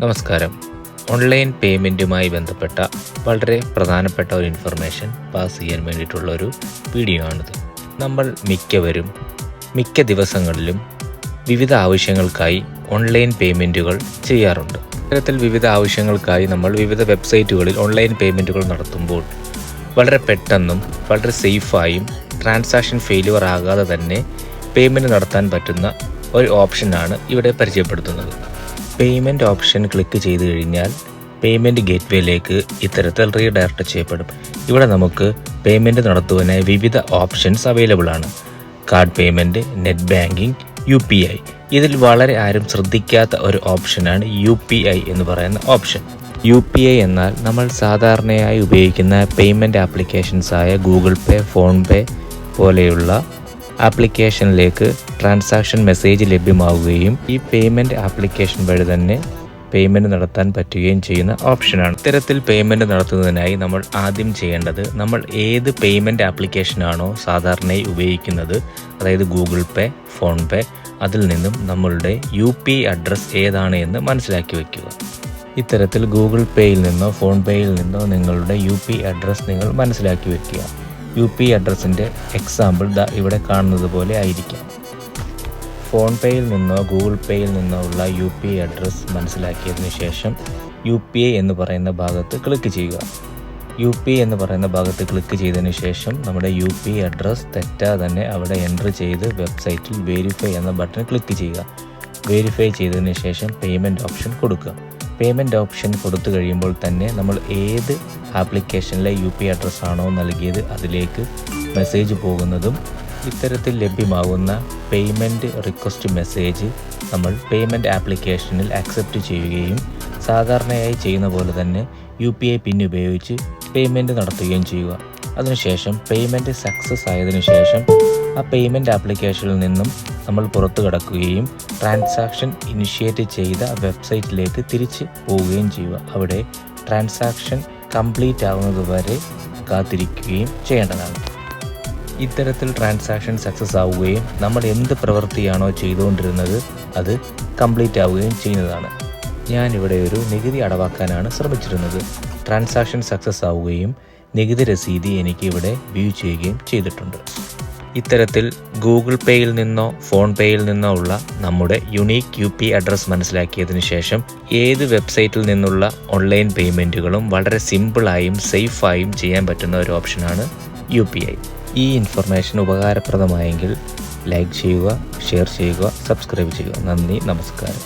നമസ്കാരം. ഓൺലൈൻ പേയ്മെൻറ്റുമായി ബന്ധപ്പെട്ട വളരെ പ്രധാനപ്പെട്ട ഒരു ഇൻഫർമേഷൻ പാസ് ചെയ്യാൻ വേണ്ടിയിട്ടുള്ള ഒരു വീഡിയോ ആണിത്. നമ്മൾ മിക്ക ദിവസങ്ങളിലും വിവിധ ആവശ്യങ്ങൾക്കായി ഓൺലൈൻ പേയ്മെൻറ്റുകൾ ചെയ്യാറുണ്ട്. ഇത്തരത്തിൽ വിവിധ ആവശ്യങ്ങൾക്കായി നമ്മൾ വിവിധ വെബ്സൈറ്റുകളിൽ ഓൺലൈൻ പേയ്മെൻറ്റുകൾ നടത്തുമ്പോൾ വളരെ പെട്ടെന്നും വളരെ സേഫായും ട്രാൻസാക്ഷൻ ഫെയിലിയർ ആകാതെ തന്നെ പേയ്മെൻറ്റ് നടത്താൻ പറ്റുന്ന ഒരു ഓപ്ഷനാണ് ഇവിടെ പരിചയപ്പെടുത്തുന്നത്. പേയ്മെൻറ്റ് ഓപ്ഷൻ ക്ലിക്ക് ചെയ്ത് കഴിഞ്ഞാൽ പേയ്മെൻറ്റ് ഗേറ്റ്വേയിലേക്ക് ഇത്തരത്തിൽ റീഡയറക്റ്റ് ചെയ്യപ്പെടും. ഇവിടെ നമുക്ക് പേയ്മെൻറ്റ് നടത്തുവാനായി വിവിധ ഓപ്ഷൻസ് അവൈലബിൾ ആണ്. Card payment, net banking, UPI. ഇതിൽ വളരെ ആരും ശ്രദ്ധിക്കാത്ത ഒരു ഓപ്ഷനാണ് UPI എന്ന് പറയുന്ന ഓപ്ഷൻ. UPI എന്നാൽ നമ്മൾ സാധാരണയായി ഉപയോഗിക്കുന്ന പേയ്മെൻറ്റ് ആപ്ലിക്കേഷൻസായ ഗൂഗിൾ പേ, ഫോൺ പേ പോലെയുള്ള ആപ്ലിക്കേഷനിലേക്ക് ട്രാൻസാക്ഷൻ മെസ്സേജ് ലഭ്യമാവുകയും ഈ പേയ്മെൻറ്റ് ആപ്ലിക്കേഷൻ വഴി തന്നെ പേയ്മെൻറ്റ് നടത്താൻ പറ്റുകയും ചെയ്യുന്ന ഓപ്ഷനാണ്. ഇത്തരത്തിൽ പേയ്മെൻറ്റ് നടത്തുന്നതിനായി നമ്മൾ ആദ്യം ചെയ്യേണ്ടത്, നമ്മൾ ഏത് പേയ്മെൻറ്റ് ആപ്ലിക്കേഷനാണോ സാധാരണയായി ഉപയോഗിക്കുന്നത്, അതായത് ഗൂഗിൾ പേ, ഫോൺ പേ, അതിൽ നിന്നും നമ്മളുടെ UPI അഡ്രസ്സ് ഏതാണ് എന്ന് മനസ്സിലാക്കി വയ്ക്കുക. ഇത്തരത്തിൽ ഗൂഗിൾ പേയിൽ നിന്നോ ഫോൺ പേയിൽ നിന്നോ നിങ്ങളുടെ UPI അഡ്രസ്സ് നിങ്ങൾ മനസ്സിലാക്കി വയ്ക്കുക. UPI അഡ്രസ്സിൻ്റെ എക്സാമ്പിൾ ഇവിടെ കാണുന്നത് പോലെ ആയിരിക്കാം. ഫോൺ പേയിൽ നിന്നോ ഗൂഗിൾ പേയിൽ നിന്നോ ഉള്ള UPI അഡ്രസ്സ് മനസ്സിലാക്കിയതിന് ശേഷം UPI എന്ന് പറയുന്ന ഭാഗത്ത് ക്ലിക്ക് ചെയ്യുക. UPI എന്ന് പറയുന്ന ഭാഗത്ത് ക്ലിക്ക് ചെയ്തതിന് ശേഷം നമ്മുടെ UPI അഡ്രസ്സ് തെറ്റാതെ തന്നെ അവിടെ എൻ്റർ ചെയ്ത് വെബ്സൈറ്റിൽ വെരിഫൈ എന്ന ബട്ടൺ ക്ലിക്ക് ചെയ്യുക. വെരിഫൈ ചെയ്തതിന് ശേഷം പേയ്മെൻറ്റ് ഓപ്ഷൻ കൊടുക്കുക. പേയ്മെൻറ്റ് ഓപ്ഷൻ കൊടുത്തു കഴിയുമ്പോൾ തന്നെ നമ്മൾ ഏത് ആപ്ലിക്കേഷനിലെ UPI അഡ്രസ്സ് ആണോ നൽകിയത് അതിലേക്ക് മെസ്സേജ് പോകുന്നതും ഇത്തരത്തിൽ ലഭ്യമാകുന്ന പേയ്മെൻറ്റ് റിക്വസ്റ്റ് മെസ്സേജ് നമ്മൾ പേയ്മെൻറ്റ് ആപ്ലിക്കേഷനിൽ ആക്സെപ്റ്റ് ചെയ്യുകയും സാധാരണയായി ചെയ്യുന്ന പോലെ തന്നെ UPI പിൻ ഉപയോഗിച്ച് പേയ്മെൻറ്റ് നടത്തുകയും ചെയ്യുക. അതിനുശേഷം പേയ്മെൻറ്റ് സക്സസ് ആയതിനു ശേഷം ആ പേയ്മെൻറ്റ് ആപ്ലിക്കേഷനിൽ നിന്നും നമ്മൾ പുറത്തു കടക്കുകയും ട്രാൻസാക്ഷൻ ഇനിഷ്യേറ്റ് ചെയ്ത വെബ്സൈറ്റിലേക്ക് തിരിച്ച് പോവുകയും ചെയ്യുക. അവിടെ ട്രാൻസാക്ഷൻ കംപ്ലീറ്റ് ആവുന്നത് വരെ കാത്തിരിക്കുകയും ചെയ്യേണ്ടതാണ്. ഇത്തരത്തിൽ ട്രാൻസാക്ഷൻ സക്സസ് ആവുകയും നമ്മൾ എന്ത് പ്രവൃത്തിയാണോ ചെയ്തുകൊണ്ടിരുന്നത് അത് കംപ്ലീറ്റ് ആവുകയും ചെയ്യുന്നതാണ്. ഞാനിവിടെ ഒരു നികുതി അടവാക്കാനാണ് ശ്രമിച്ചിരുന്നത്. ട്രാൻസാക്ഷൻ സക്സസ് ആവുകയും നികുതി രസീതി എനിക്ക് ഇവിടെ വ്യൂ ചെയ്യുകയും ചെയ്തിട്ടുണ്ട്. ഇത്തരത്തിൽ ഗൂഗിൾ പേയിൽ നിന്നോ ഫോൺ പേയിൽ നിന്നോ ഉള്ള നമ്മുടെ യുണീക്ക് UPI അഡ്രസ്സ് മനസ്സിലാക്കിയതിനു ശേഷം ഏത് വെബ്സൈറ്റിൽ നിന്നുള്ള ഓൺലൈൻ പേയ്മെൻറ്റുകളും വളരെ സിമ്പിളായും സേഫായും ചെയ്യാൻ പറ്റുന്ന ഒരു ഓപ്ഷനാണ് UPI. ഈ ഇൻഫർമേഷൻ ഉപകാരപ്രദമായെങ്കിൽ ലൈക്ക് ചെയ്യുക, ഷെയർ ചെയ്യുക, സബ്സ്ക്രൈബ് ചെയ്യുക. നന്ദി, നമസ്കാരം.